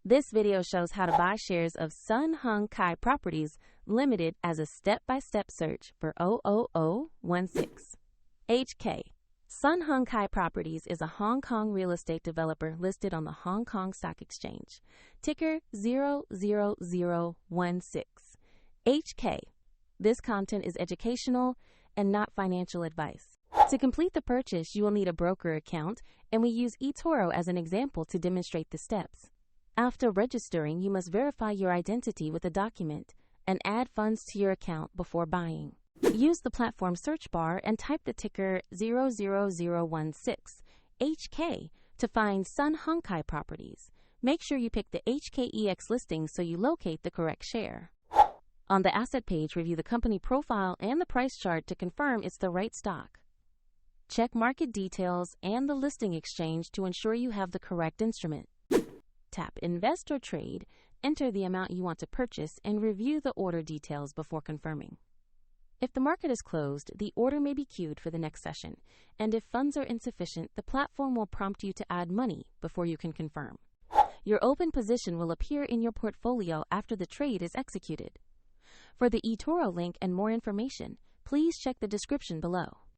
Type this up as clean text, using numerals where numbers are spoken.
This video shows how to buy shares of Hung Kai Properties Ltd as a step-by-step search for 00016. HK. Hung Kai Properties is a Hong Kong real estate developer listed on the Hong Kong Stock Exchange. Ticker 00016. HK. This content is educational and not financial advice. To complete the purchase, you will need a broker account, and we use eToro as an example to demonstrate the steps. After registering, you must verify your identity with a document and add funds to your account before buying. Use the platform search bar and type the ticker 00016 HK to find Hung Kai Properties. Make sure you pick the HKEX listing so you locate the correct share. On the asset page, review the company profile and the price chart to confirm it's the right stock. Check market details and the listing exchange to ensure you have the correct instrument. Tap Invest or Trade, enter the amount you want to purchase, and review the order details before confirming. If the market is closed, the order may be queued for the next session, and if funds are insufficient, the platform will prompt you to add money before you can confirm. Your open position will appear in your portfolio after the trade is executed. For the eToro link and more information, please check the description below.